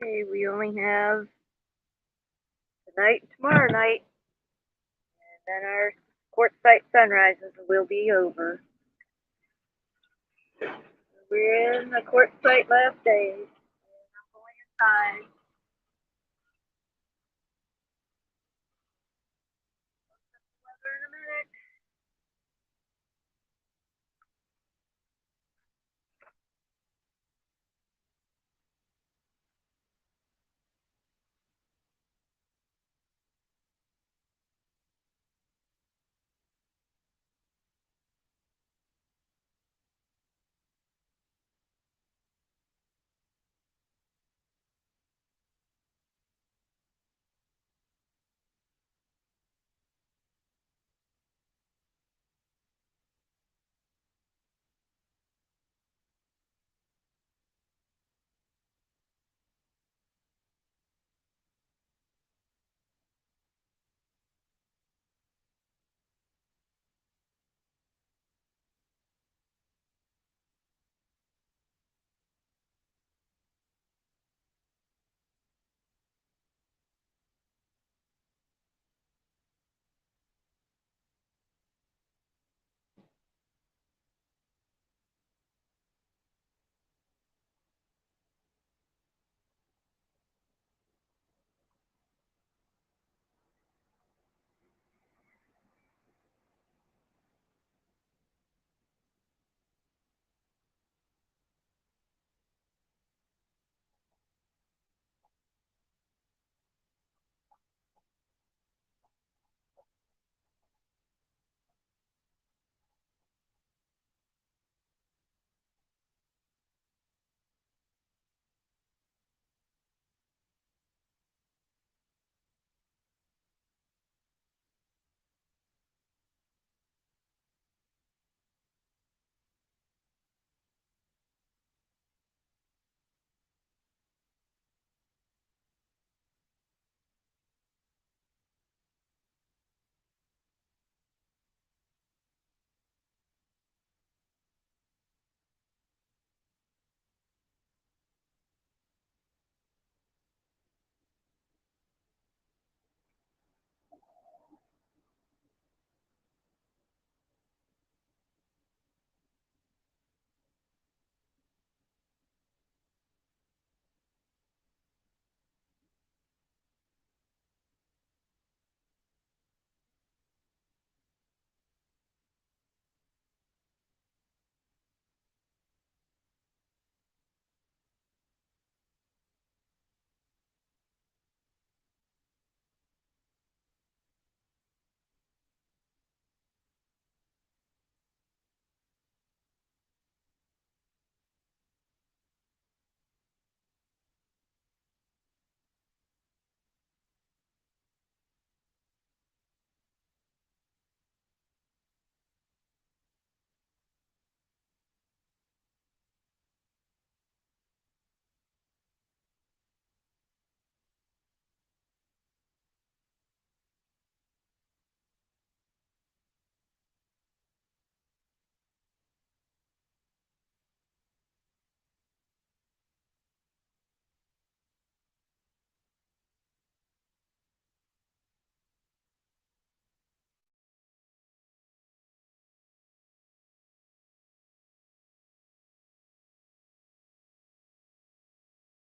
Okay, we only have tonight and tomorrow night, and then our Quartzsite sunrises will be over. We're in the Quartzsite last day, and I'm going inside. Weather in a minute.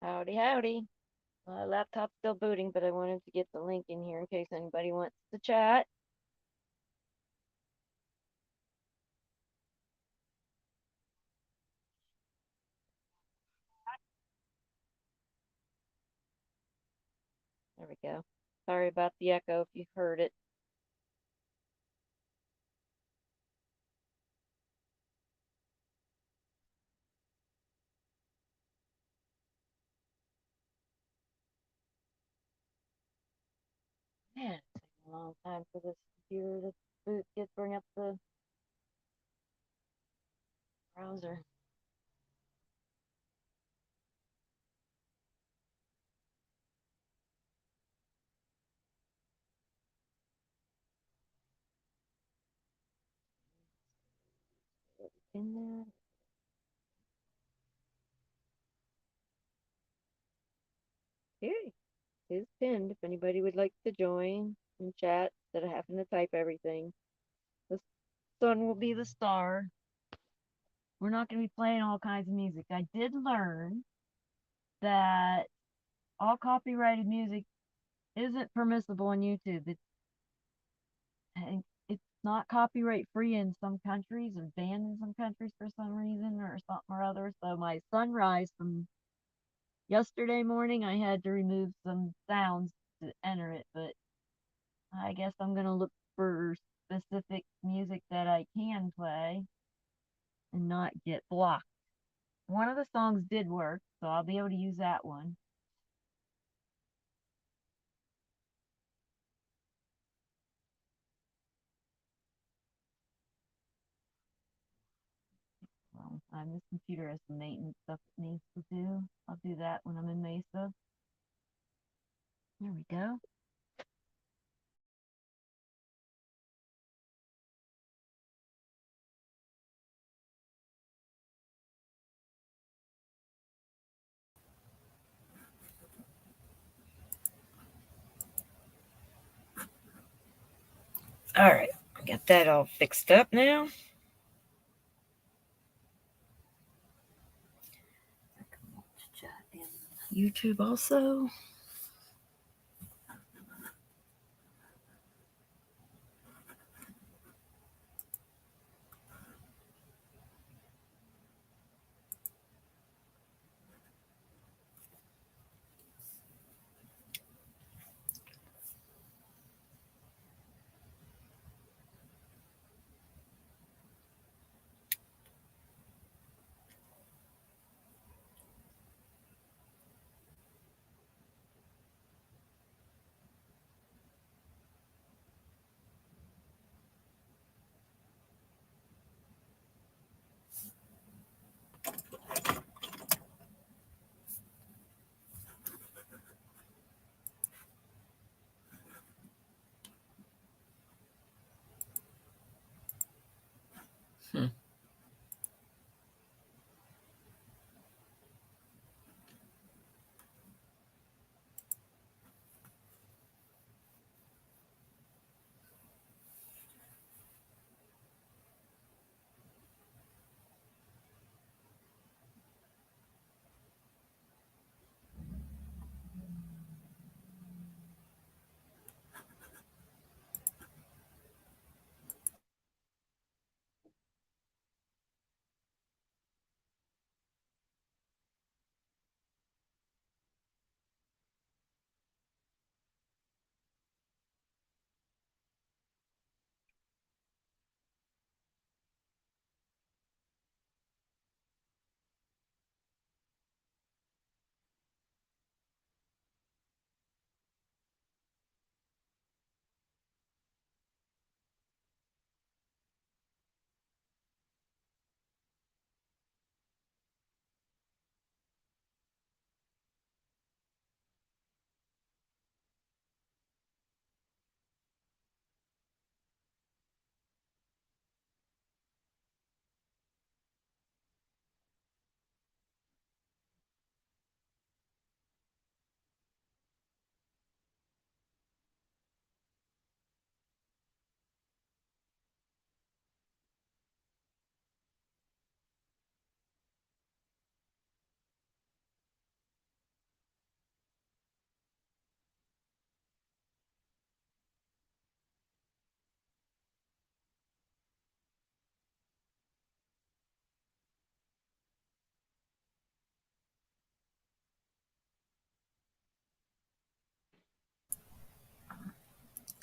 Howdy, howdy. My laptop's still booting, but I wanted to get the link in here in case anybody wants to chat. There we go. Sorry about the echo if you heard it. Man, it's taking a long time for this computer to bring up the browser. In there. Okay, it is pinned if anybody would like to join and chat instead of having to type everything. The sun will be the star. We're not going to be playing all kinds of music. I did learn that all copyrighted music isn't permissible on YouTube. It's not copyright free in some countries or banned in some countries for some reason or something or other. So my sunrise from yesterday morning, I had to remove some sounds to enter it, but I guess I'm gonna look for specific music that I can play and not get blocked. One of the songs did work, so I'll be able to use that one. Well, this computer has some maintenance stuff it needs to do. I'll do that when I'm in Mesa. There we go. All right, got that all fixed up now. YouTube also.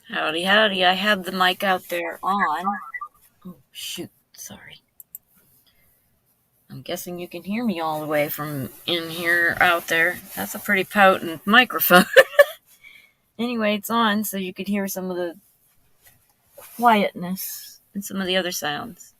Howdy, howdy. I have the mic out there on. Oh, shoot. Sorry. I'm guessing you can hear me all the way from in here out there. That's a pretty potent microphone. Anyway, it's on so you could hear some of the quietness and some of the other sounds.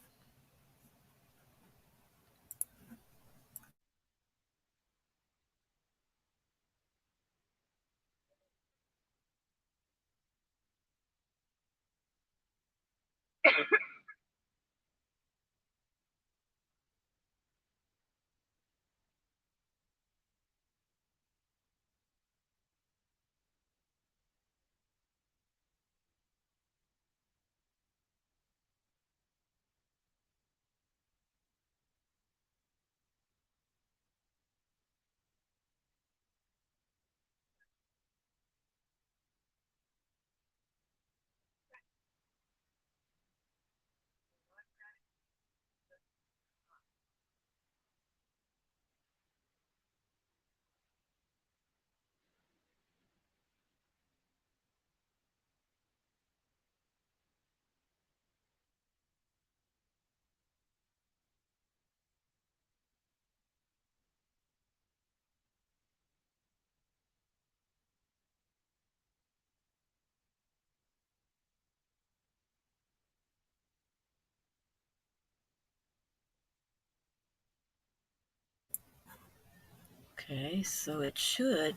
Okay, so it should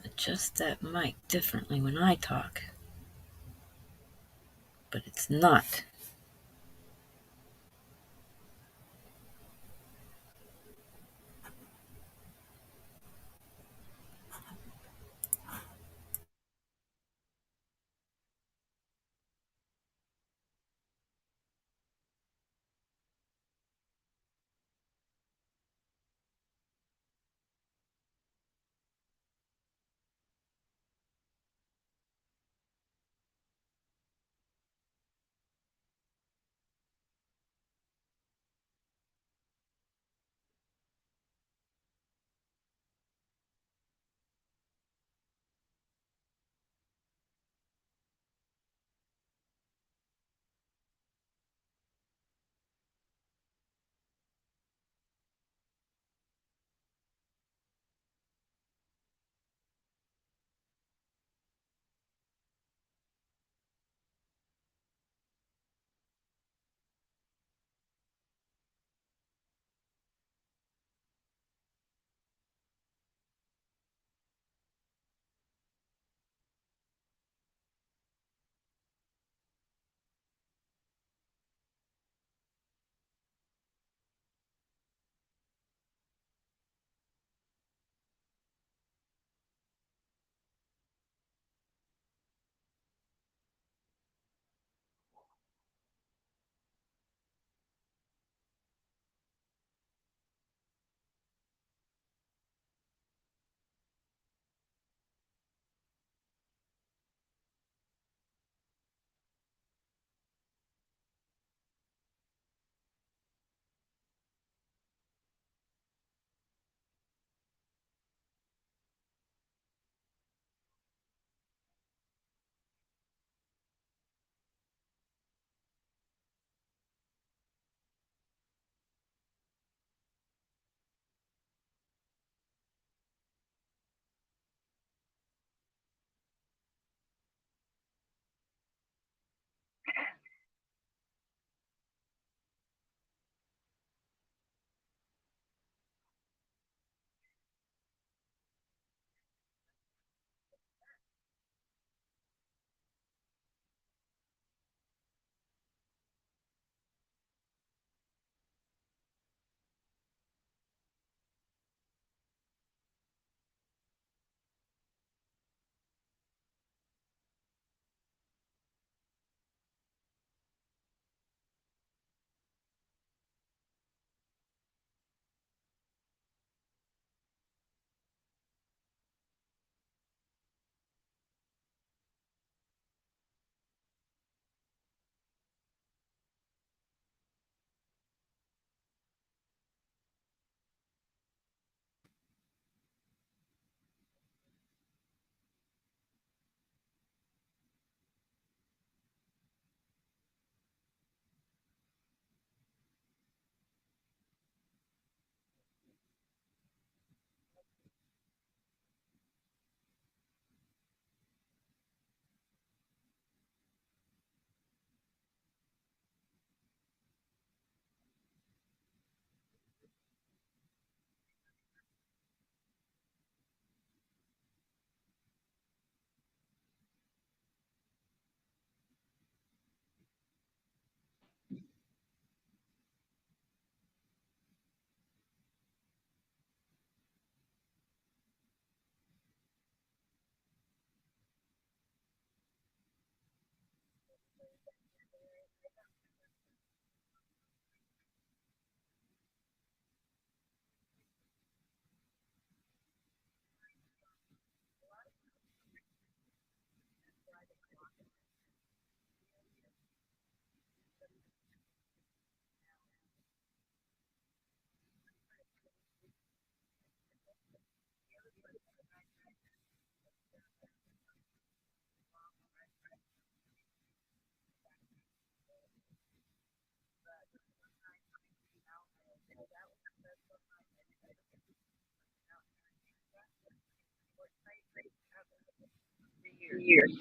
adjust that mic differently when I talk, but it's not. Years.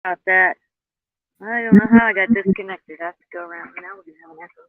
About that. I don't know how I got disconnected. I have to go around. Now we're going to have an echo.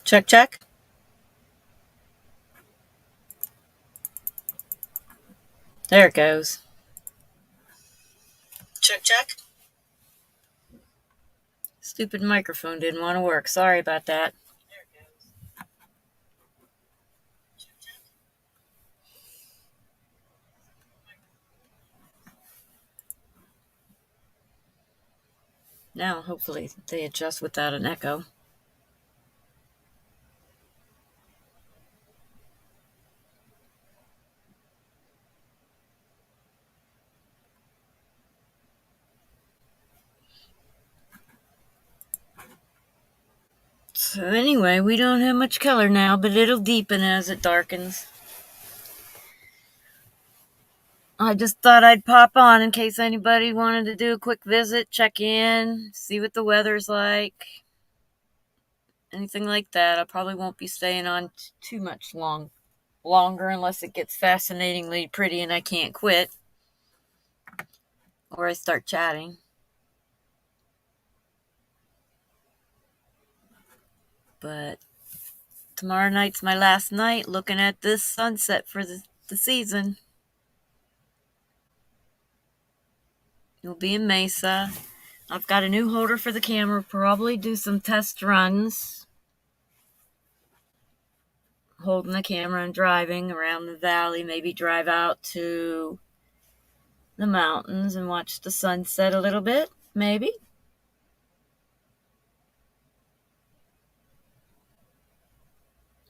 Check, check. There it goes. Check, check. Stupid microphone didn't want to work. Sorry about that. Now, hopefully, they adjust without an echo. So anyway, we don't have much color now, but it'll deepen as it darkens. I just thought I'd pop on in case anybody wanted to do a quick visit, check in, see what the weather's like, anything like that. I probably won't be staying on too much longer unless it gets fascinatingly pretty and I can't quit, or I start chatting. But tomorrow night's my last night looking at this sunset for the season. It'll be in Mesa. I've got a new holder for the camera. Probably do some test runs, holding the camera and driving around the valley. Maybe drive out to the mountains and watch the sunset a little bit. Maybe.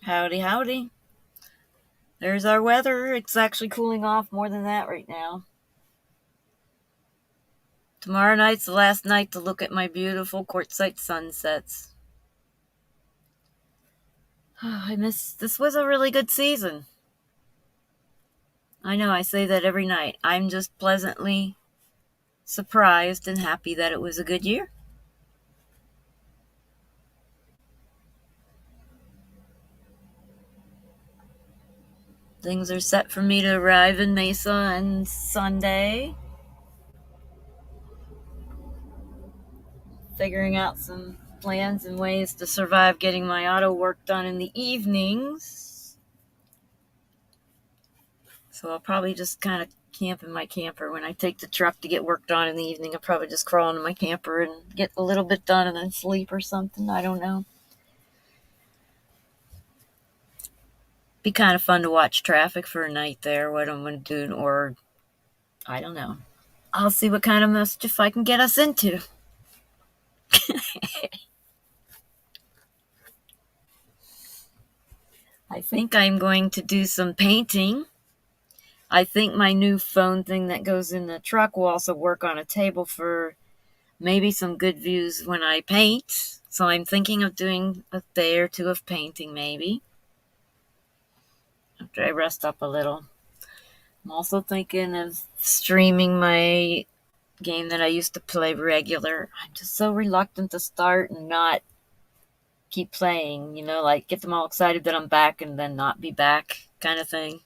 Howdy, howdy. There's our weather. It's actually cooling off more than that right now. Tomorrow night's the last night to look at my beautiful Quartzsite sunsets. This was a really good season. I know I say that every night. I'm just pleasantly surprised and happy that it was a good year. Things are set for me to arrive in Mesa on Sunday. Figuring out some plans and ways to survive getting my auto work done in the evenings. So I'll probably just kind of camp in my camper. When I take the truck to get work done in the evening, I'll probably just crawl into my camper and get a little bit done and then sleep or something. I don't know. Be kind of fun to watch traffic for a night there, what I'm going to do, or I don't know. I'll see what kind of mischief I can get us into. I think I'm going to do some painting. I think my new phone thing that goes in the truck will also work on a table for maybe some good views when I paint. So I'm thinking of doing a day or two of painting maybe, after I rest up a little. I'm also thinking of streaming my game that I used to play regular. I'm just so reluctant to start and not keep playing, like get them all excited that I'm back and then not be back kind of thing.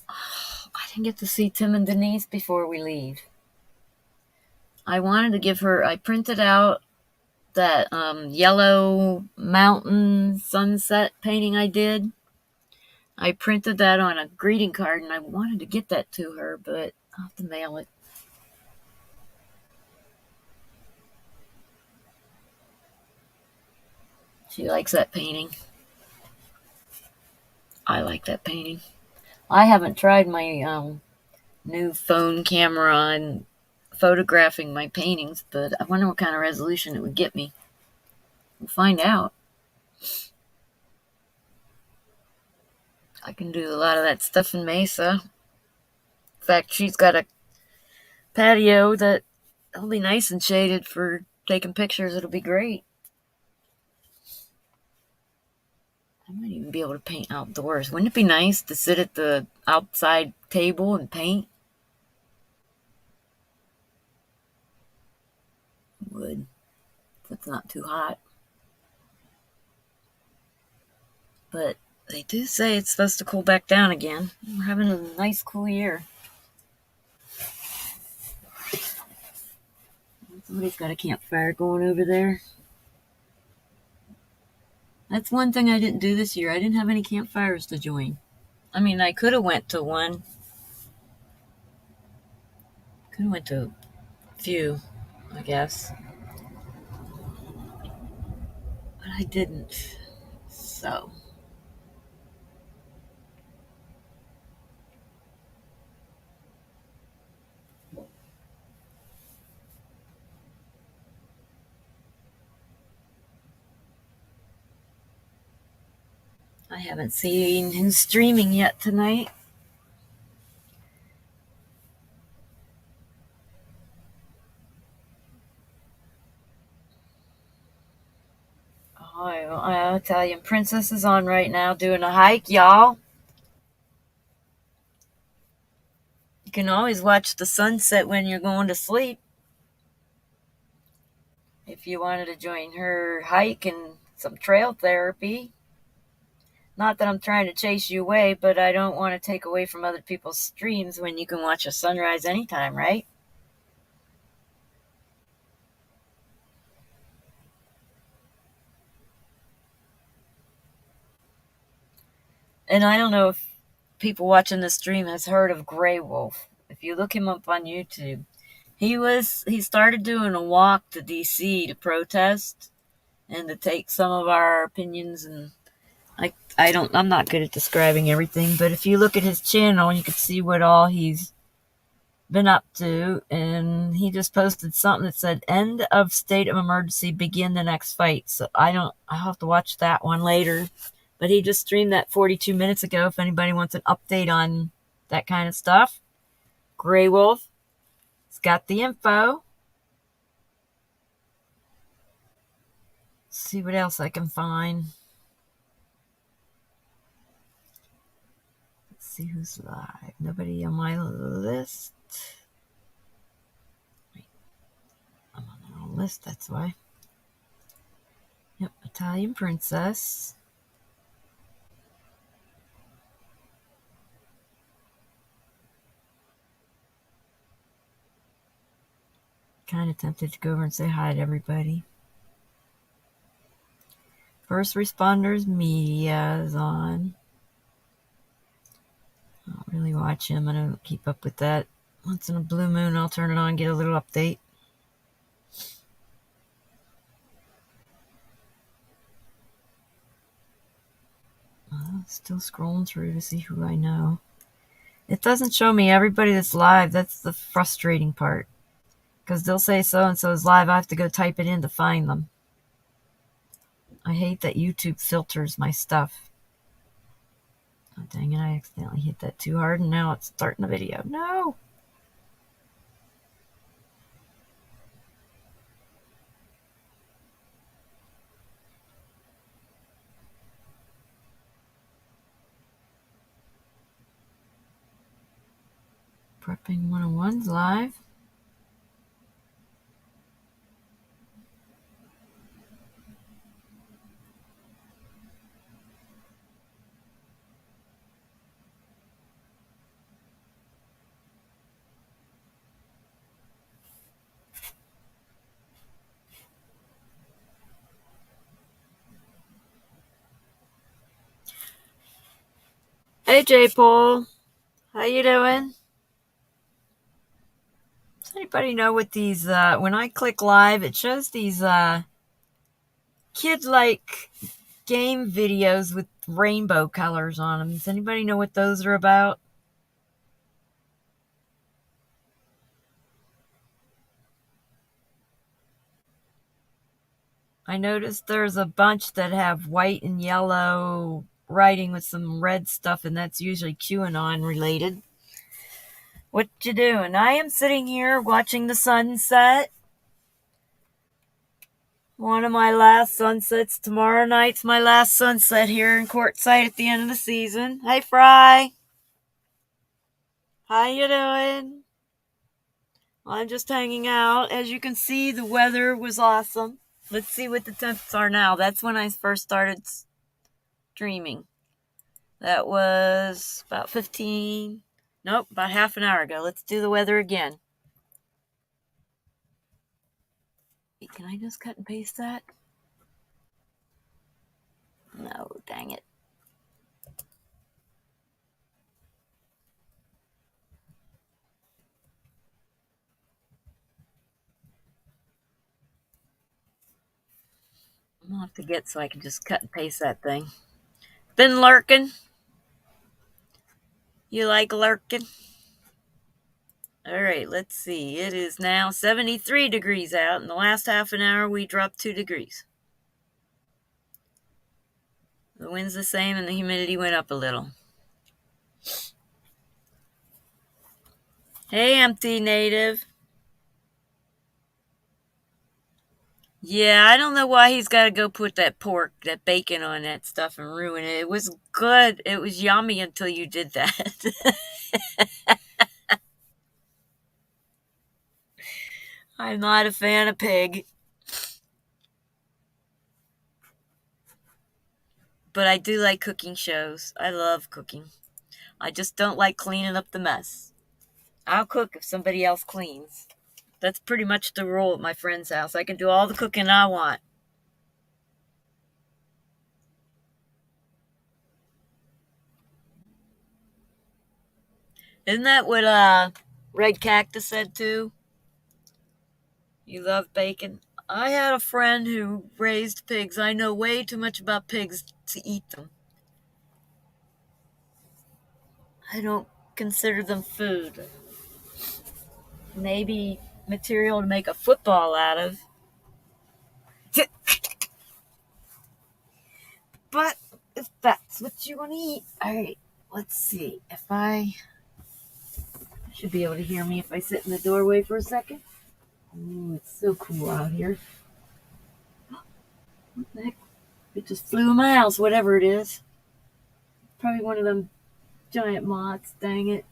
I didn't get to see Tim and Denise before we leave. I wanted to give her, I printed out that yellow mountain sunset painting I did. I printed that on a greeting card and I wanted to get that to her, but I'll have to mail it. She likes that painting. I like that painting. I haven't tried my new phone camera on photographing my paintings, but I wonder what kind of resolution it would get me. We'll find out. I can do a lot of that stuff in Mesa. In fact, she's got a patio that'll be nice and shaded for taking pictures. It'll be great. I might even be able to paint outdoors. Wouldn't it be nice to sit at the outside table and paint? It would, if it's not too hot. But They do say it's supposed to cool back down again. We're having a nice cool year. Somebody's got a campfire going over there. That's one thing I didn't do this year. I didn't have any campfires to join. I mean, I could have went to one. Could have went to a few, I guess. But I didn't. So. I haven't seen him streaming yet tonight. Oh, Italian Princess is on right now doing a hike, y'all. You can always watch the sunset when you're going to sleep. If you wanted to join her hike and some trail therapy. Not that I'm trying to chase you away, but I don't want to take away from other people's streams when you can watch a sunrise anytime, right? And I don't know if people watching the stream has heard of Grey Wolf. If you look him up on YouTube, he started doing a walk to DC to protest and to take some of our opinions, and I'm not good at describing everything, but if you look at his channel, you can see what all he's been up to. And he just posted something that said end of state of emergency, begin the next fight. So I'll have to watch that one later, but he just streamed that 42 minutes ago. If anybody wants an update on that kind of stuff, Grey Wolf, it's got the info. Let's see what else I can find. Let's see who's live. Nobody on my list. I'm on the wrong list, that's why. Yep, Italian Princess. Kind of tempted to go over and say hi to everybody. First Responders Media is on. I don't really watch him. I don't keep up with that. Once in a blue moon, I'll turn it on and get a little update. Still scrolling through to see who I know. It doesn't show me everybody that's live. That's the frustrating part. Because they'll say so-and-so is live. I have to go type it in to find them. I hate that YouTube filters my stuff. Oh, dang it. I accidentally hit that too hard, and now it's starting the video. No! Prepping 101's live. Hey, J-Pole. How you doing? Does anybody know what these, when I click live, it shows these, kid-like game videos with rainbow colors on them. Does anybody know what those are about? I noticed there's a bunch that have white and yellow writing with some red stuff, and that's usually QAnon related. What you doing? I am sitting here watching the sunset. One of my last sunsets. Tomorrow night's my last sunset here in Quartzsite at the end of the season. Hey, Fry. How you doing? I'm just hanging out. As you can see, the weather was awesome. Let's see what the temps are now. That's when I first started streaming. That was about 15. Nope, about half an hour ago. Let's do the weather again. Can I just cut and paste that? No, dang it. I'll have to get so I can just cut and paste that thing. Been lurking? You like lurking? All right, let's see. It is now 73 degrees out. In the last half an hour, we dropped 2 degrees. The wind's the same and the humidity went up a little. Hey, empty native. Yeah, I don't know why he's got to go put that bacon on that stuff and ruin it. It was good. It was yummy until you did that. I'm not a fan of pig. But I do like cooking shows. I love cooking. I just don't like cleaning up the mess. I'll cook if somebody else cleans. That's pretty much the rule at my friend's house. I can do all the cooking I want. Isn't that what Red Cactus said too? You love bacon? I had a friend who raised pigs. I know way too much about pigs to eat them. I don't consider them food. Maybe material to make a football out of. But if that's what you want to eat. Alright, let's see. If I should be able to hear me if I sit in the doorway for a second. Ooh, it's so cool out here. What the heck? It just flew in my house, whatever it is. Probably one of them giant moths, dang it.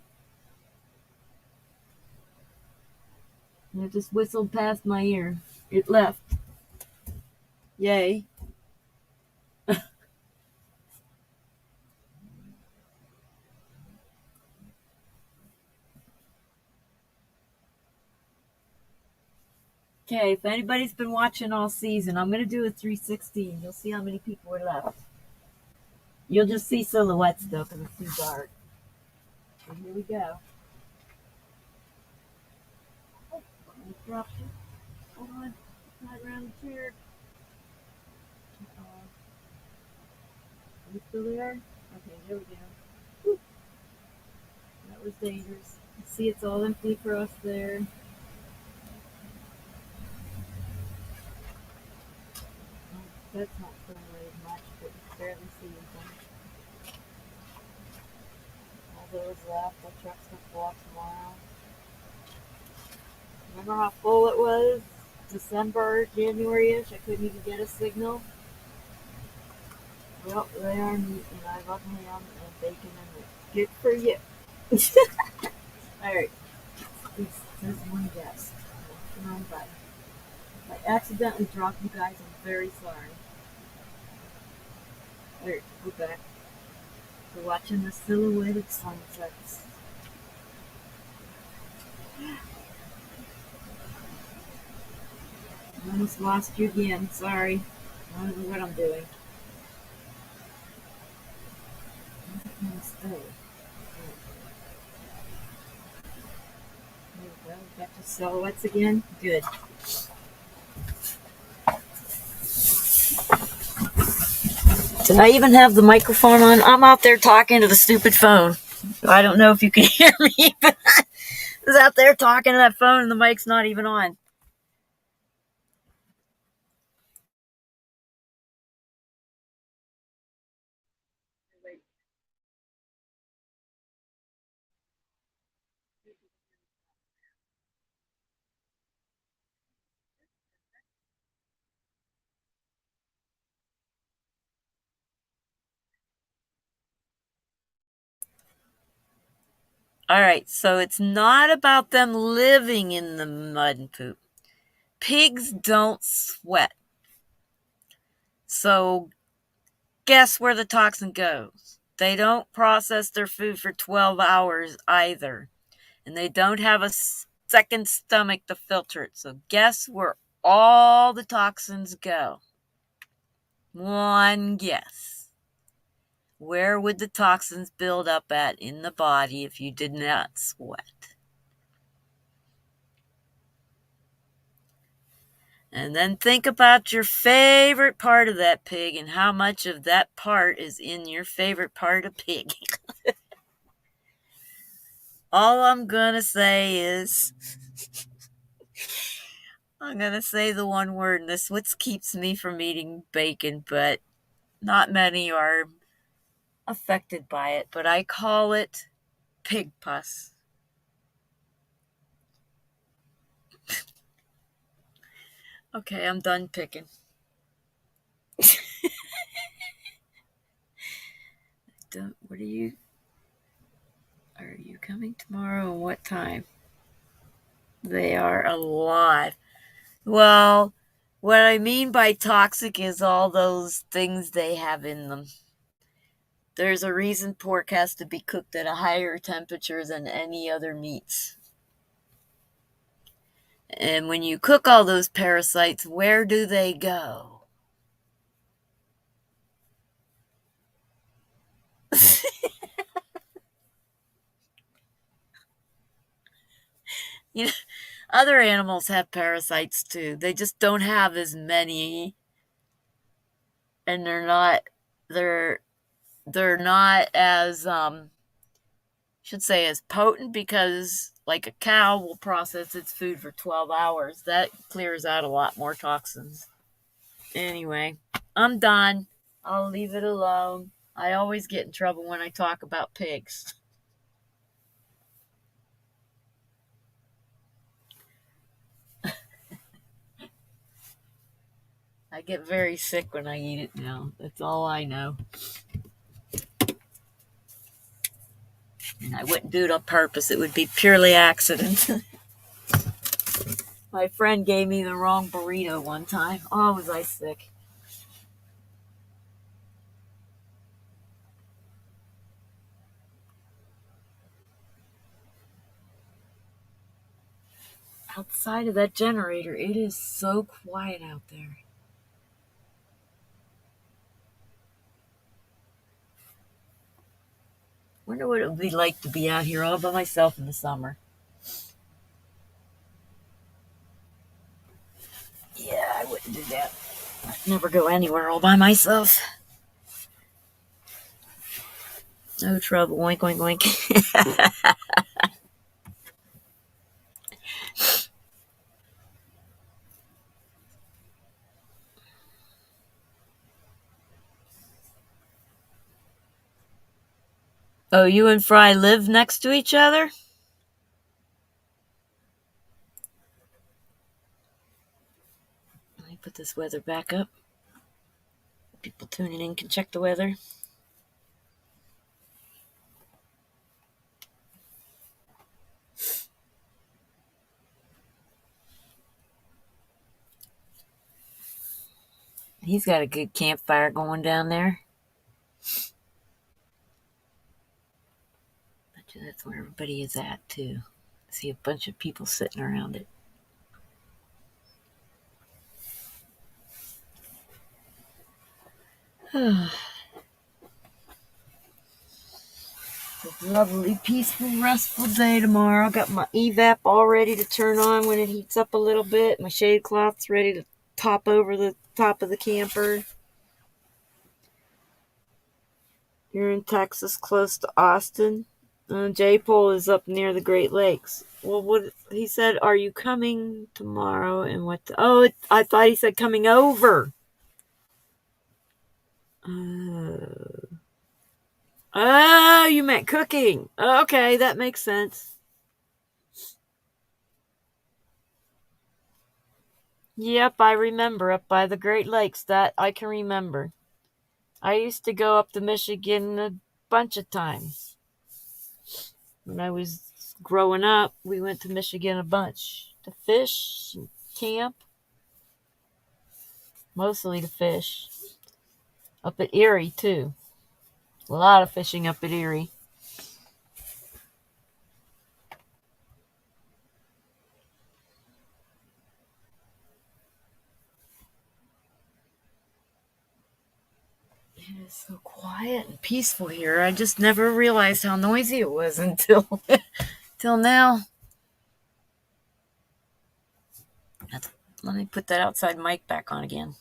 And it just whistled past my ear. It left. Yay. Okay, if anybody's been watching all season, I'm going to do a 360 and you'll see how many people are left. You'll just see silhouettes though because it's too dark. So here we go. Oh, I dropped it. Hold on. It's not around the chair. Are you still there? Okay, there we go. Whew. That was dangerous. See, it's all empty for us there. That's not showing away much, but you can barely see anything. All those left, the truck's gonna go off tomorrow. Remember how full it was? December, January-ish, I couldn't even get a signal. Well, they are meat, and I love ham and bacon, and it's good for you. Alright, there's one guest. Come on by. If I accidentally drop you guys, I'm very sorry. Alright, go back. We're watching the silhouetted sunsets. I almost lost you again. Sorry. I don't know what I'm doing. There we go. Got the silhouettes again. Good. Did I even have the microphone on? I'm out there talking to the stupid phone. I don't know if you can hear me, but I was out there talking to that phone and the mic's not even on. All right, so it's not about them living in the mud and poop. Pigs don't sweat. So guess where the toxin goes? they don't process their food for 12 hours either. And they don't have a second stomach to filter it. So guess where all the toxins go? One guess. Where would the toxins build up at in the body if you did not sweat? And then think about your favorite part of that pig and how much of that part is in your favorite part of pig. All I'm going to say is, I'm going to say the one word, and this is what keeps me from eating bacon, but not many are affected by it, but I call it pig pus. Okay, I'm done picking. What are you coming tomorrow and what time? They are alive. Well, what I mean by toxic is all those things they have in them. There's a reason pork has to be cooked at a higher temperature than any other meats. And when you cook all those parasites, where do they go? You know, other animals have parasites too. They just don't have as many, and they're not as should say as potent, because like a cow will process its food for 12 hours. That clears out a lot more toxins. Anyway, I'm done. I'll leave it alone. I always get in trouble when I talk about pigs. I get very sick when I eat it now. That's all I know. And I wouldn't do it on purpose. It would be purely accident. My friend gave me the wrong burrito one time. Oh, was I sick. Outside of that generator, it is so quiet out there. Wonder what it would be like to be out here all by myself in the summer. Yeah, I wouldn't do that. I'd never go anywhere all by myself. No trouble. Oink, oink, oink. Oh, you and Fry live next to each other? Let me put this weather back up. People tuning in can check the weather. He's got a good campfire going down there. Bet you that's where everybody is at, too. I see a bunch of people sitting around it. Lovely, peaceful, restful day tomorrow. Got my evap all ready to turn on when it heats up a little bit. My shade cloth's ready to top over the top of the camper. You're in Texas, close to Austin. J-Pole is up near the Great Lakes. Well, what he said, are you coming tomorrow? And what? I thought he said coming over. Oh, you meant cooking. Okay, that makes sense. Yep, I remember up by the Great Lakes. That I can remember. I used to go up to Michigan a bunch of times. When I was growing up, we went to Michigan a bunch to fish and camp. Mostly to fish. Up at Erie, too. A lot of fishing up at Erie. It is so quiet and peaceful here. I just never realized how noisy it was until till now. Let me put that outside mic back on again.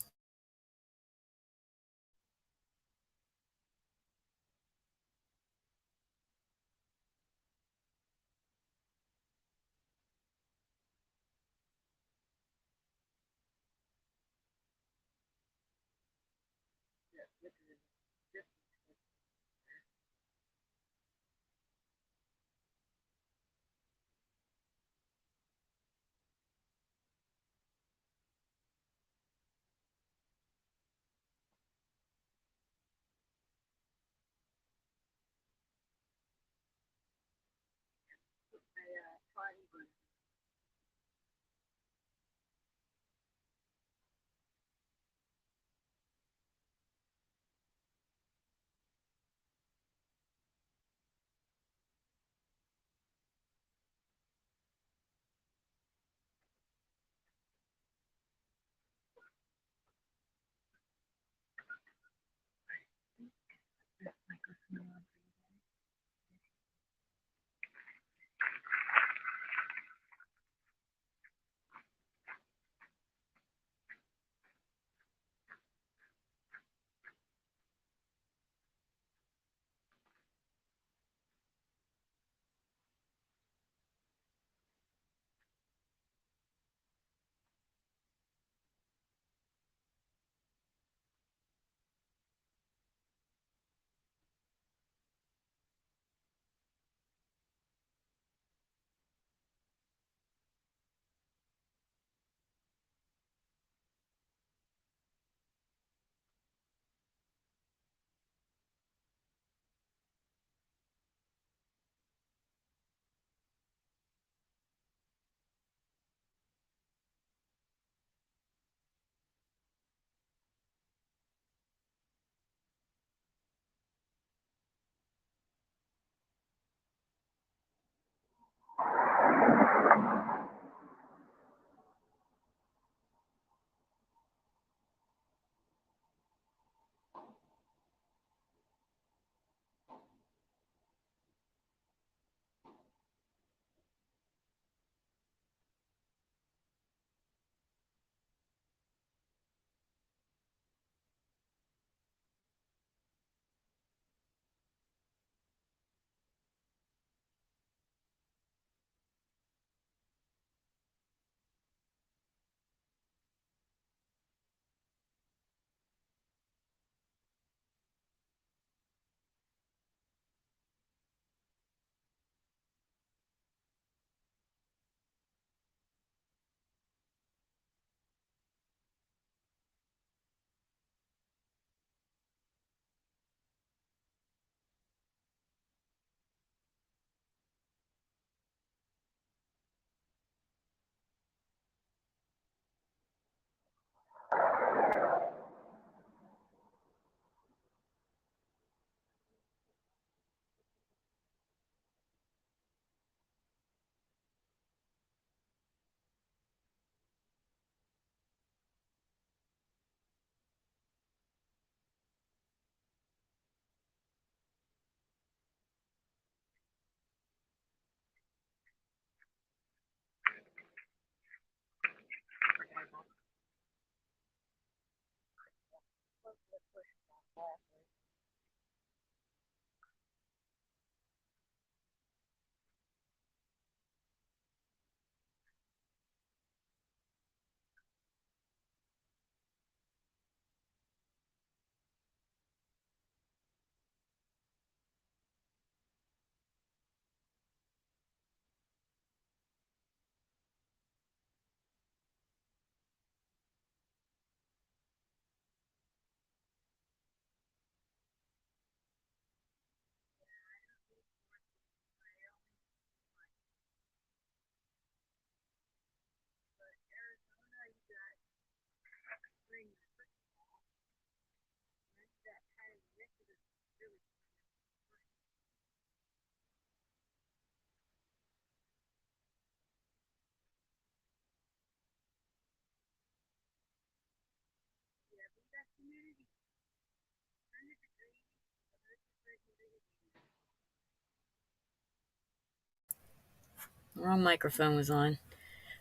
The wrong microphone was on.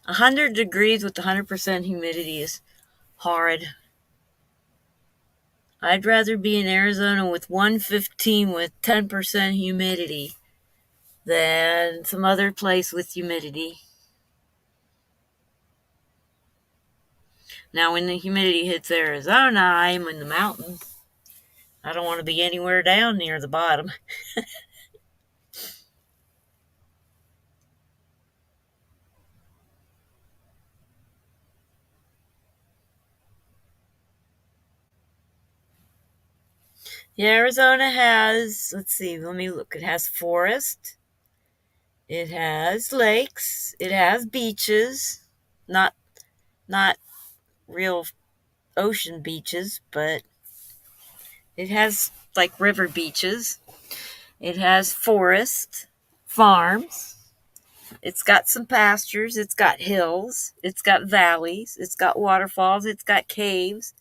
100 degrees with 100% humidity is horrid. I'd rather be in Arizona with 115 with 10% humidity than some other place with humidity. Now, when the humidity hits Arizona, I'm in the mountains. I don't want to be anywhere down near the bottom. Yeah, Arizona has, let's see, let me look. It has forest. It has lakes. It has beaches. Not not real ocean beaches, but it has like river beaches. It has forest, farms. It's got some pastures. It's got hills. It's got valleys. It's got waterfalls. It's got caves.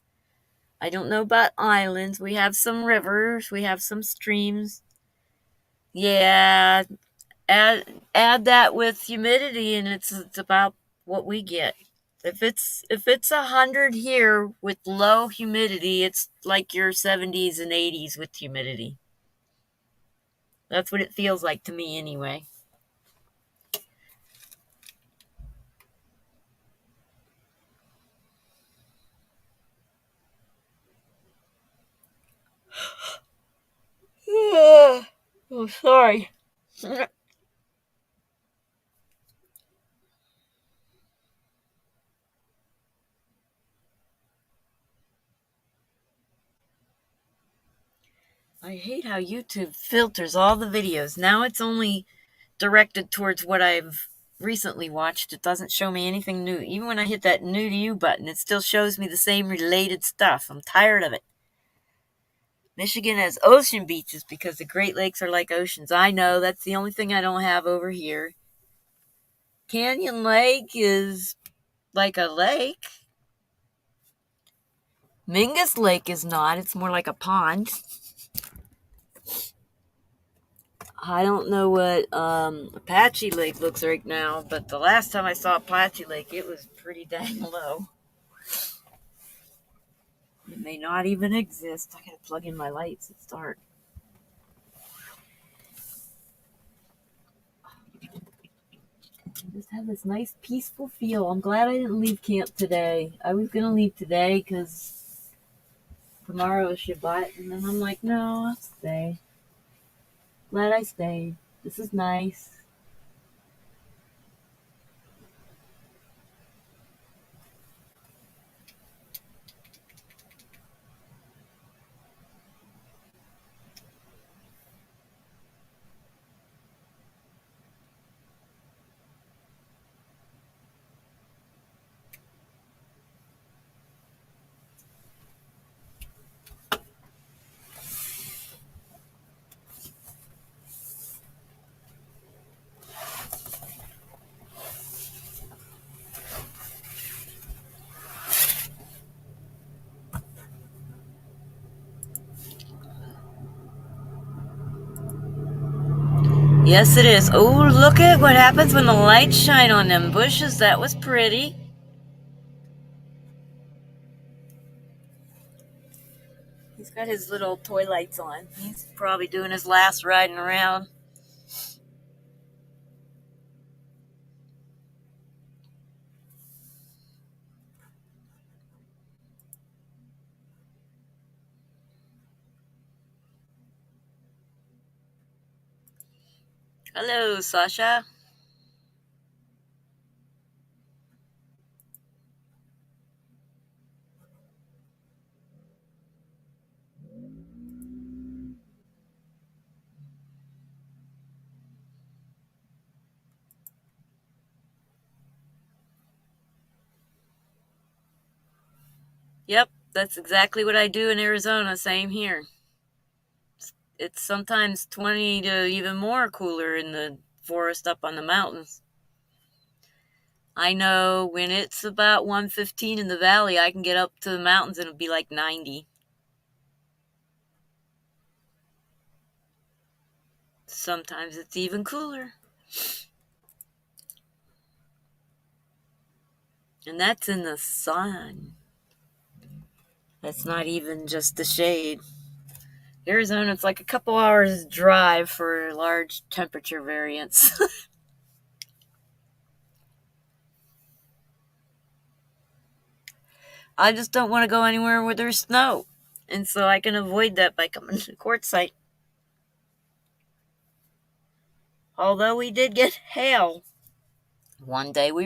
I don't know about islands. We have some rivers. We have some streams. Yeah, add that with humidity, and it's about what we get. If it's 100 here with low humidity, it's like your 70s and 80s with humidity. That's what it feels like to me, anyway. Oh, sorry. I hate how YouTube filters all the videos. Now it's only directed towards what I've recently watched. It doesn't show me anything new. Even when I hit that new to you button, it still shows me the same related stuff. I'm tired of it. Michigan has ocean beaches because the Great Lakes are like oceans. I know, that's the only thing I don't have over here. Canyon Lake is like a lake. Mingus Lake is not. It's more like a pond. I don't know what Apache Lake looks like now, but the last time I saw Apache Lake, it was pretty dang low. It may not even exist. I gotta plug in my lights. It's dark. I just have this nice peaceful feel. I'm glad I didn't leave camp today. I was gonna leave today because tomorrow is Shabbat, and then I'm like, no, I'll stay. Glad I stayed. This is nice. Yes, it is. Oh, look at what happens when the lights shine on them bushes. That was pretty. He's got his little toy lights on. He's probably doing his last riding around. Hello, Sasha. Yep, that's exactly what I do in Arizona. Same here. It's sometimes 20 to even more cooler in the forest up on the mountains. I know when it's about 115 in the valley, I can get up to the mountains and it'll be like 90. Sometimes it's even cooler. And that's in the sun. That's not even just the shade. Arizona, it's like a couple hours drive for large temperature variance. I just don't want to go anywhere where there's snow. And so I can avoid that by coming to Quartzsite. Although we did get hail one day. We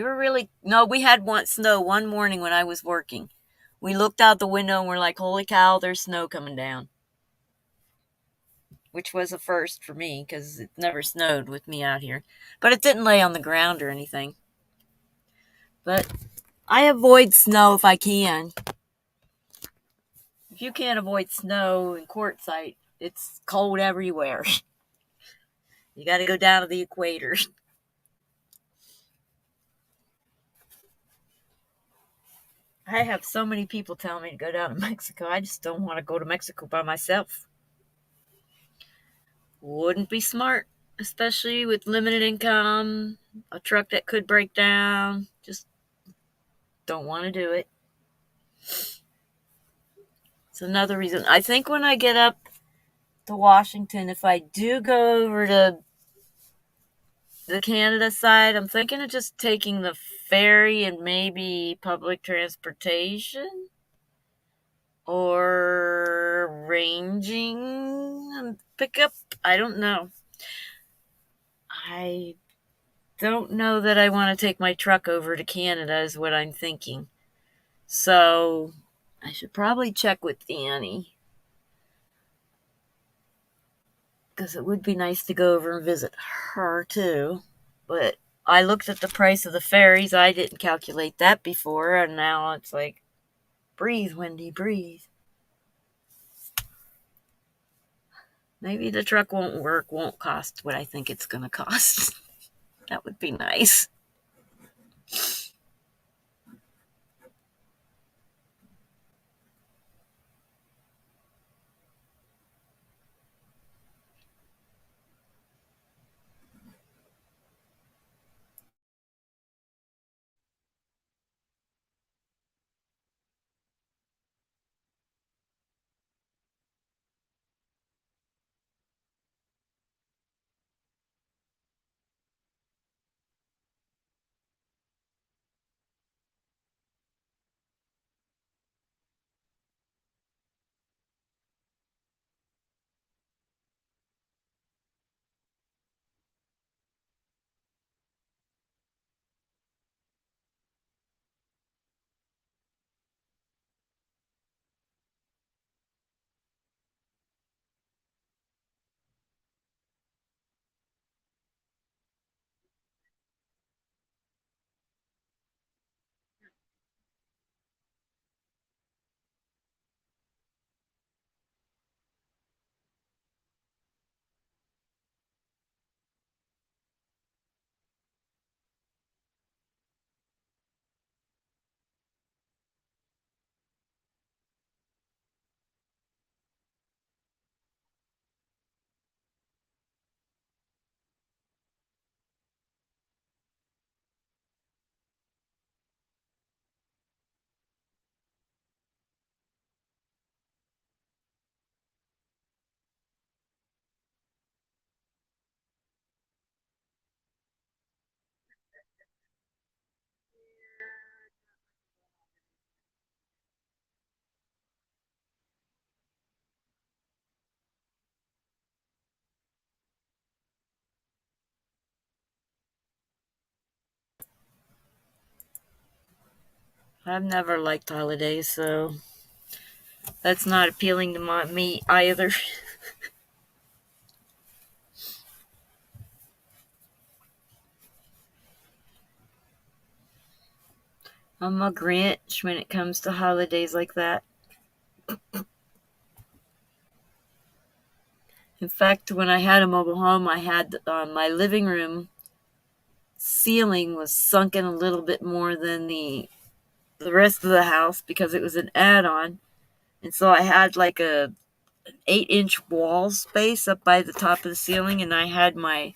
had snow one morning when I was working. We looked out the window and we're like, holy cow, there's snow coming down. Which was a first for me because it never snowed with me out here. But it didn't lay on the ground or anything. But I avoid snow if I can. If you can't avoid snow in Quartzsite, it's cold everywhere. You got to go down to the equator. I have so many people telling me to go down to Mexico. I just don't want to go to Mexico by myself. Wouldn't be smart, especially with limited income, a truck that could break down. Just don't want to do it. It's another reason. I think when I get up to Washington, if I do go over to the Canada side, I'm thinking of just taking the ferry and maybe public transportation or ranging and pickup. I don't know. I don't know that I want to take my truck over to Canada is what I'm thinking. So I should probably check with Annie because it would be nice to go over and visit her too. But I looked at the price of the ferries. I didn't calculate that before, and now it's like, breathe, Wendy, breathe. Maybe the truck won't cost what I think it's going to cost. That would be nice. I've never liked holidays, so that's not appealing to me either. I'm a Grinch when it comes to holidays like that. In fact, when I had a mobile home, I had my living room ceiling was sunken a little bit more than the rest of the house because it was an add-on, and so I had like a 8-inch wall space up by the top of the ceiling, and I had my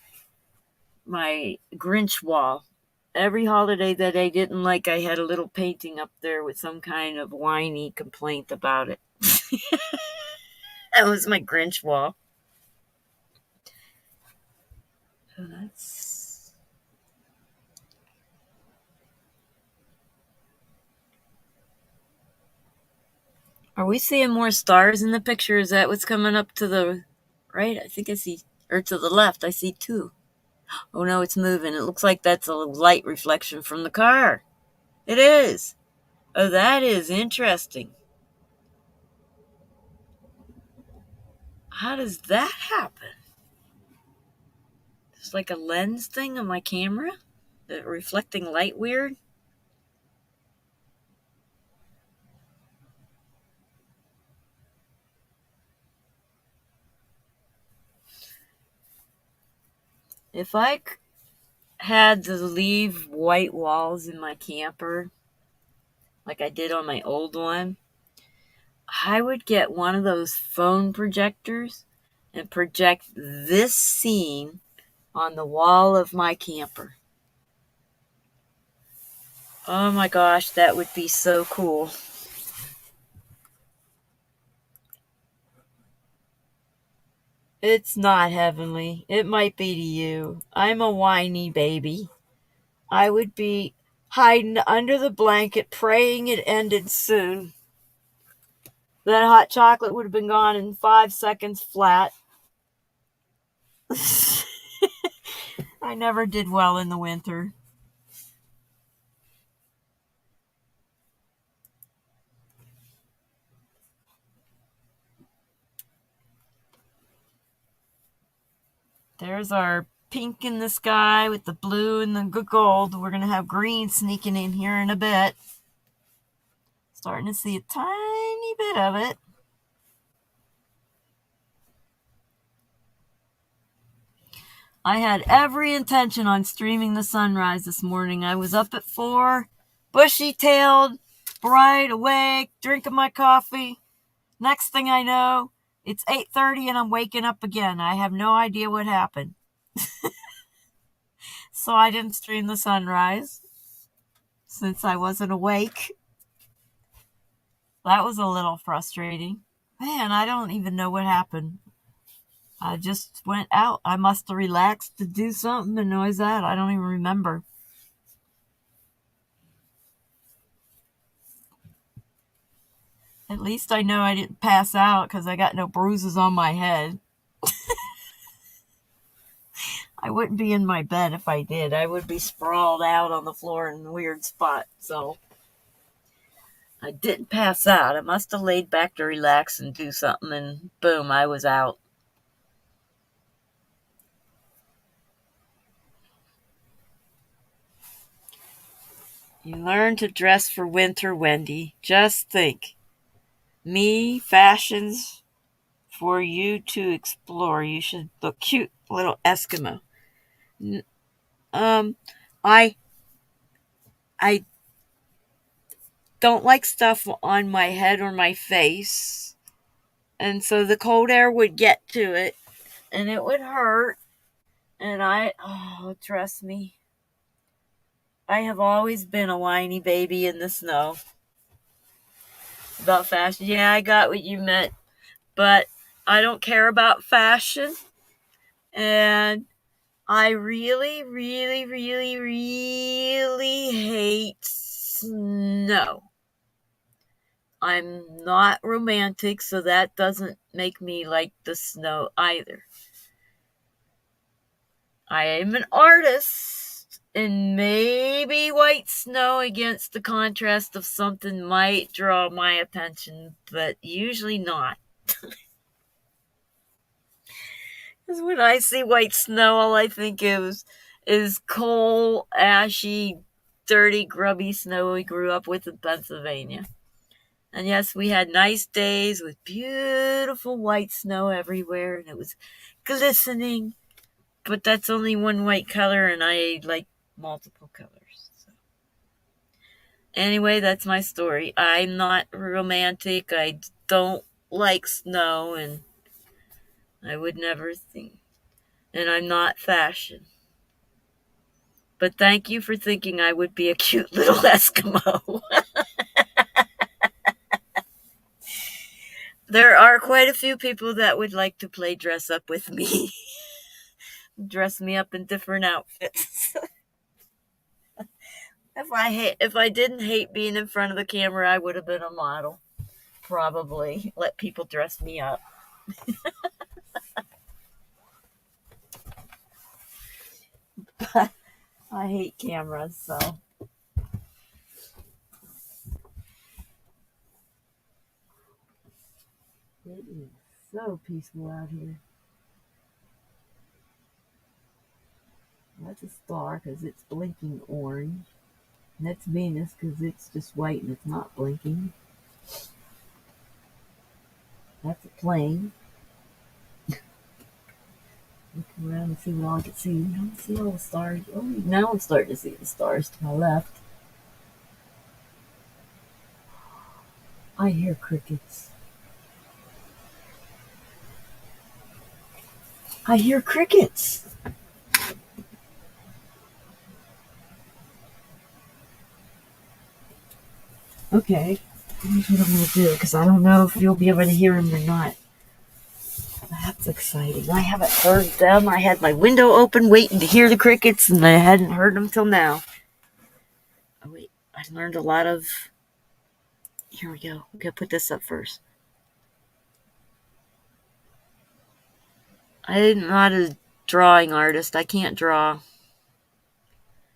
Grinch wall every holiday that I didn't like, I had a little painting up there with some kind of whiny complaint about it. That was my Grinch wall. So that's... Are we seeing more stars in the picture? Is that what's coming up to the right? I think I see, or to the left, I see two. Oh no, it's moving. It looks like that's a light reflection from the car. It is. Oh, that is interesting. How does that happen? It's like a lens thing on my camera? The reflecting light weird? If I had to leave white walls in my camper, like I did on my old one, I would get one of those phone projectors and project this scene on the wall of my camper. Oh my gosh, that would be so cool. It's not heavenly. It might be to you. I'm a whiny baby. I would be hiding under the blanket praying it ended soon. That hot chocolate would have been gone in 5 seconds flat. I never did well in the winter. There's our pink in the sky with the blue and the gold. We're going to have green sneaking in here in a bit. Starting to see a tiny bit of it. I had every intention on streaming the sunrise this morning. I was up at 4, bushy-tailed, bright, awake, drinking my coffee. Next thing I know, it's 8:30 and I'm waking up again. I have no idea what happened. So I didn't stream the sunrise since I wasn't awake. That was a little frustrating. Man, I don't even know what happened. I just went out. I must have relaxed to do something, and noise that. I don't even remember. At least I know I didn't pass out because I got no bruises on my head. I wouldn't be in my bed if I did. I would be sprawled out on the floor in a weird spot. So I didn't pass out. I must have laid back to relax and do something, and boom, I was out. You learn to dress for winter, Wendy. Just think. Me, fashions for you to explore. You should look cute, little Eskimo. I don't like stuff on my head or my face, and so the cold air would get to it, and it would hurt. And trust me, I have always been a whiny baby in the snow. About fashion, yeah, I got what you meant, but I don't care about fashion, and I really, really, really, really hate snow. I'm not romantic, so that doesn't make me like the snow either. I am an artist, and maybe white snow against the contrast of something might draw my attention, but usually not. Because when I see white snow, all I think is coal, ashy, dirty, grubby snow we grew up with in Pennsylvania. And yes, we had nice days with beautiful white snow everywhere, and it was glistening. But that's only one white color, and I like multiple colors. So. Anyway, that's my story. I'm not romantic. I don't like snow, and I would never think. And I'm not fashion. But thank you for thinking I would be a cute little Eskimo. There are quite a few people that would like to play dress up with me. Dress me up in different outfits. If I didn't hate being in front of the camera, I would have been a model. Probably let people dress me up. But I hate cameras, so. It is so peaceful out here. That's a star because it's blinking orange. And that's Venus because it's just white and it's not blinking. That's a plane. Look around and see what all I can see. I don't see all the stars. Oh, now I'm starting to see the stars to my left. I hear crickets. I hear crickets. Okay, here's what I'm going to do because I don't know if you'll be able to hear them or not. That's exciting. I haven't heard them. I had my window open waiting to hear the crickets and I hadn't heard them till now. Oh wait, I learned a lot of... Here we go. I'm going to put this up first. I'm not a drawing artist. I can't draw.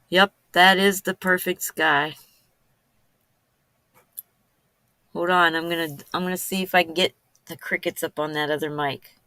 Yep, that is the perfect sky. Hold on, I'm gonna see if I can get the crickets up on that other mic.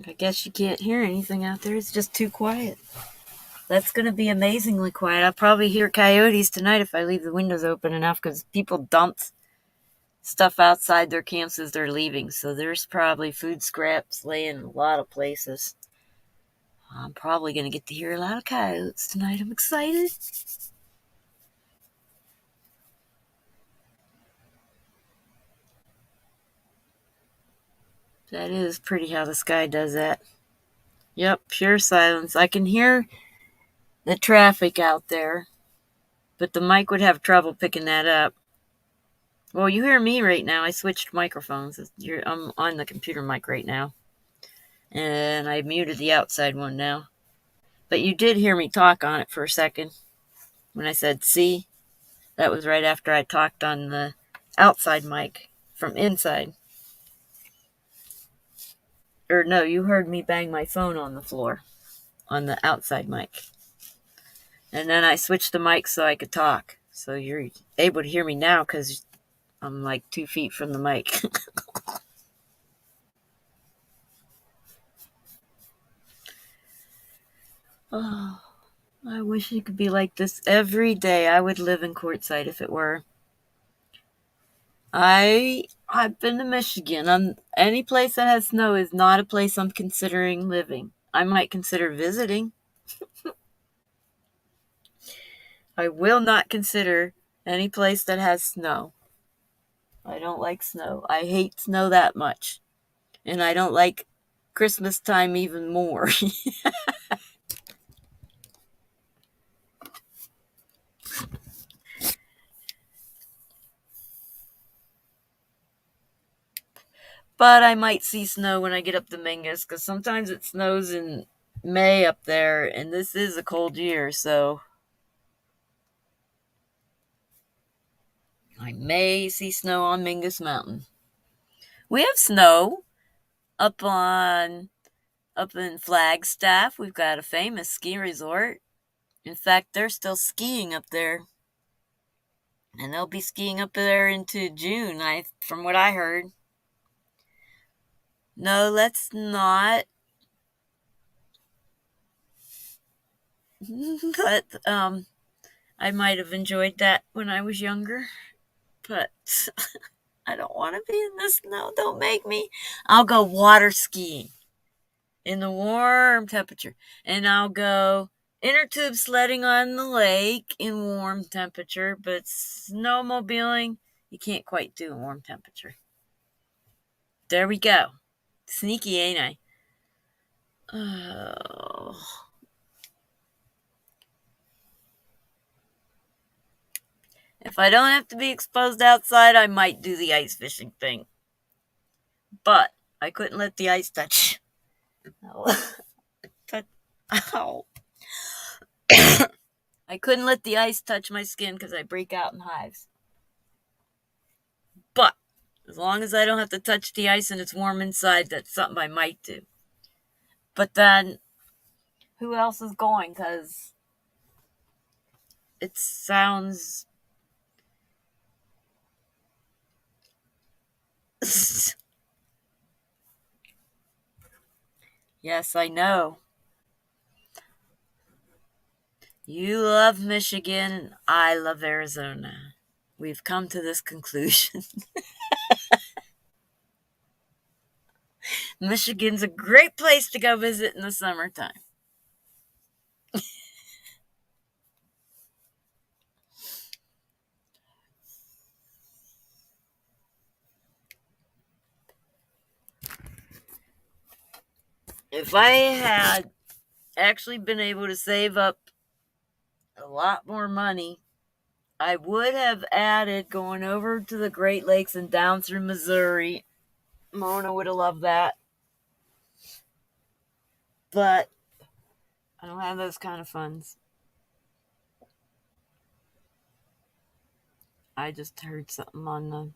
I guess you can't hear anything out there. It's just too quiet. That's going to be amazingly quiet. I'll probably hear coyotes tonight if I leave the windows open enough because people dumped stuff outside their camps as they're leaving. So there's probably food scraps laying in a lot of places. I'm probably going to get to hear a lot of coyotes tonight. I'm excited. That is pretty how the sky does that. Yep, pure silence. I can hear the traffic out there, but the mic would have trouble picking that up. Well, you hear me right now. I switched microphones. I'm on the computer mic right now. And I muted the outside one now. But you did hear me talk on it for a second. When I said see, that was right after I talked on the outside mic from inside. Or no, you heard me bang my phone on the floor on the outside mic. And then I switched the mic so I could talk. So you're able to hear me now because I'm like 2 feet from the mic. Oh, I wish it could be like this every day. I would live in Quartzsite if it were. I've been to Michigan. Any place that has snow is not a place I'm considering living. I might consider visiting. I will not consider any place that has snow. I don't like snow. I hate snow that much. And I don't like Christmas time even more. But I might see snow when I get up to Mingus, because sometimes it snows in May up there, and this is a cold year, so I may see snow on Mingus Mountain. We have snow up in Flagstaff. We've got a famous ski resort. In fact, they're still skiing up there. And they'll be skiing up there into June, from what I heard. No, let's not. But I might have enjoyed that when I was younger. But I don't want to be in the snow. Don't make me. I'll go water skiing in the warm temperature. And I'll go inner tube sledding on the lake in warm temperature. But snowmobiling, you can't quite do in warm temperature. There we go. Sneaky, ain't I? Oh. If I don't have to be exposed outside, I might do the ice fishing thing. But I couldn't let the ice touch. Ow. I couldn't let the ice touch my skin because I break out in hives. But as long as I don't have to touch the ice and it's warm inside, that's something I might do. But then, who else is going? Because it sounds... Yes, I know. You love Michigan, I love Arizona. We've come to this conclusion. Michigan's a great place to go visit in the summertime. If I had actually been able to save up a lot more money, I would have added going over to the Great Lakes and down through Missouri. Mona would have loved that. But I don't have those kind of funds. I just heard something on the...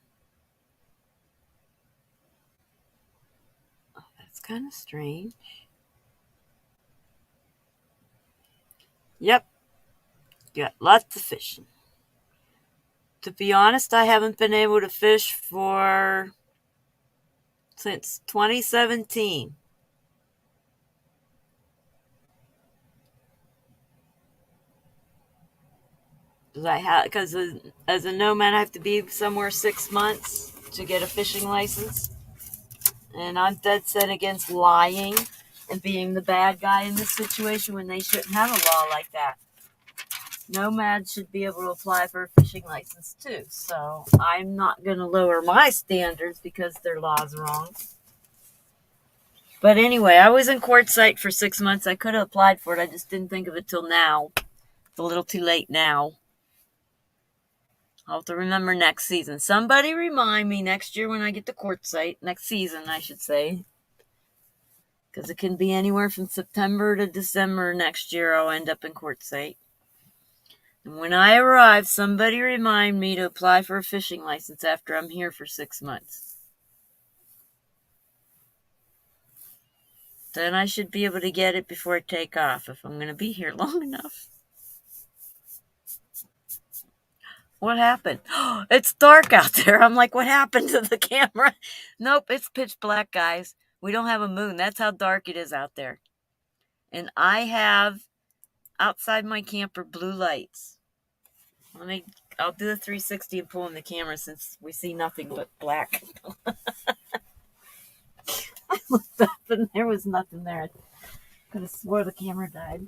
Oh, that's kind of strange. Yep. Got lots of fishing. To be honest, I haven't been able to fish since 2017. Because as a nomad, I have to be somewhere 6 months to get a fishing license. And I'm dead set against lying. and being the bad guy in this situation when they shouldn't have a law like that. Nomads should be able to apply for a fishing license too. So I'm not going to lower my standards because their law's wrong. But anyway, I was in Quartzsite for 6 months. I could have applied for it. I just didn't think of it till now. It's a little too late now. I'll have to remember next season. Somebody remind me next year when I get to Quartzsite. Next season, I should say. Because it can be anywhere from September to December next year. I'll end up in Quartzsite. And when I arrive, somebody remind me to apply for a fishing license after I'm here for 6 months. Then I should be able to get it before I take off if I'm going to be here long enough. What happened? It's dark out there. I'm like, what happened to the camera? Nope, it's pitch black, guys. We don't have a moon. That's how dark it is out there. And I have outside my camper blue lights. I'll do the 360 and pull in the camera since we see nothing but black. I looked up and there was nothing there. I could have swore the camera died.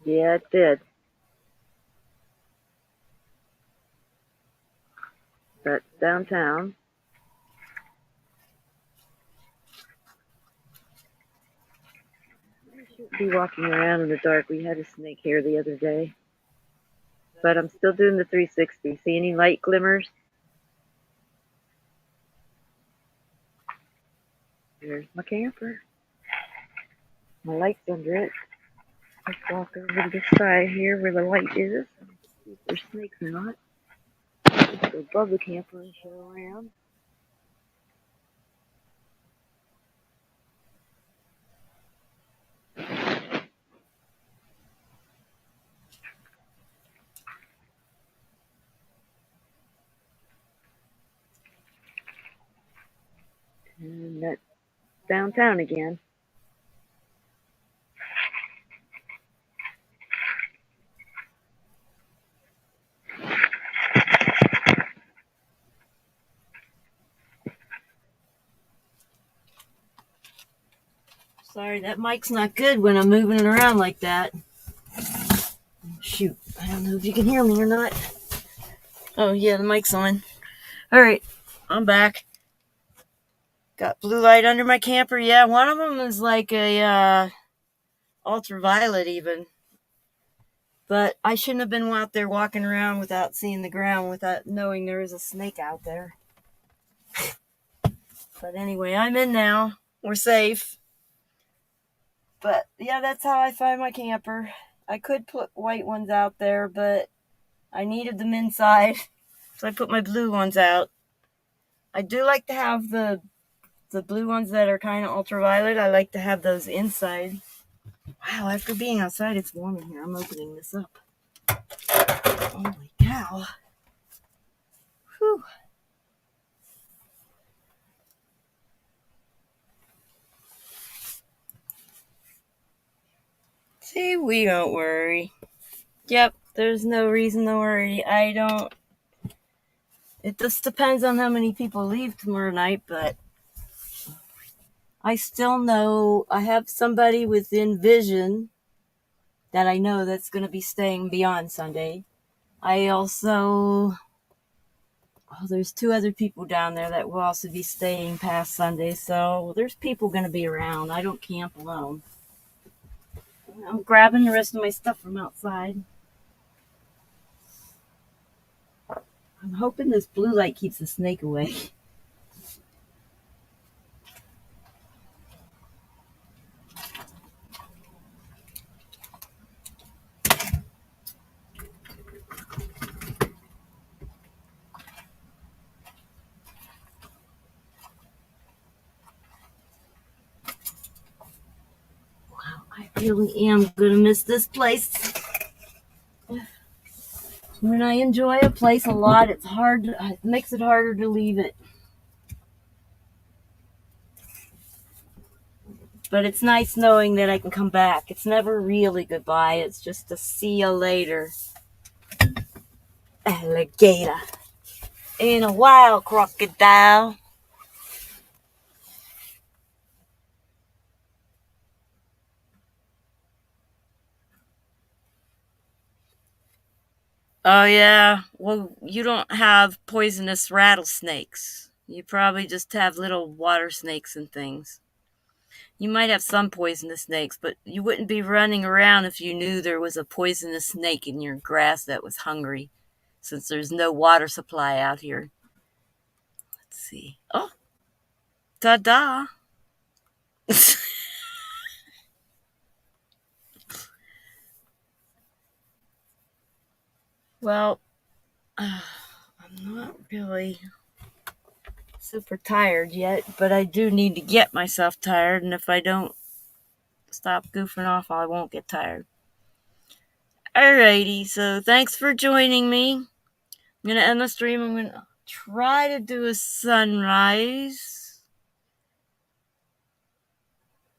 Yeah, it did. That's downtown. I shouldn't be walking around in the dark. We had a snake here the other day. But I'm still doing the 360. See any light glimmers? There's my camper. My light's under it. Let's walk over to the side here where the light is. See if there's snakes or not. Just go above the camper and show around. And that's downtown again. Sorry, that mic's not good when I'm moving it around like that. Shoot, I don't know if you can hear me or not. Oh, yeah, the mic's on. All right, I'm back. Got blue light under my camper. Yeah, one of them is like a ultraviolet even. But I shouldn't have been out there walking around without seeing the ground, without knowing there was a snake out there. But anyway, I'm in now. We're safe. But yeah, that's how I find my camper. I could put white ones out there, but I needed them inside. So I put my blue ones out. I do like to have the blue ones that are kind of ultraviolet. I like to have those inside. Wow, after being outside, it's warm in here. I'm opening this up. Holy cow. Whew. See, we don't worry. Yep, there's no reason to worry. It just depends on how many people leave tomorrow night, but I still know I have somebody within vision that I know that's going to be staying beyond Sunday. I also, there's 2 other people down there that will also be staying past Sunday, so there's people going to be around. I don't camp alone. I'm grabbing the rest of my stuff from outside. I'm hoping this blue light keeps the snake away. Wow, I really am going to miss this place. When I enjoy a place a lot, it makes it harder to leave it. But it's nice knowing that I can come back. It's never really goodbye. It's just a see you later. Alligator. And a wild crocodile. Oh, yeah. Well, you don't have poisonous rattlesnakes. You probably just have little water snakes and things. You might have some poisonous snakes, but you wouldn't be running around if you knew there was a poisonous snake in your grass that was hungry, since there's no water supply out here. Let's see. Oh, ta-da. Well, I'm not really super tired yet, but I do need to get myself tired, and if I don't stop goofing off, I won't get tired. Alrighty, so thanks for joining me. I'm going to end the stream. I'm going to try to do a sunrise.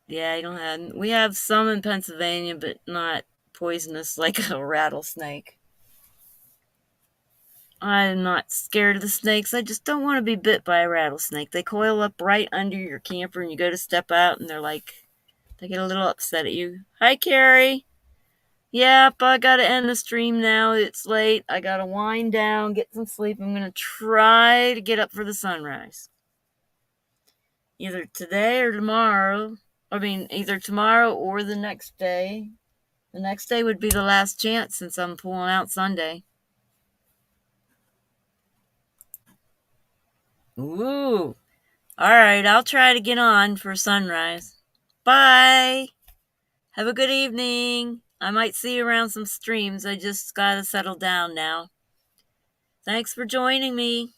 Yeah, we have some in Pennsylvania, but not poisonous like a rattlesnake. I'm not scared of the snakes. I just don't want to be bit by a rattlesnake. They coil up right under your camper and you go to step out and they get a little upset at you. Hi, Carrie. Yep, I gotta end the stream now. It's late. I gotta wind down, get some sleep. I'm gonna try to get up for the sunrise. Either today or tomorrow. Either tomorrow or the next day. The next day would be the last chance since I'm pulling out Sunday. Ooh. Alright, I'll try to get on for sunrise. Bye. Have a good evening. I might see you around some streams. I just gotta settle down now. Thanks for joining me.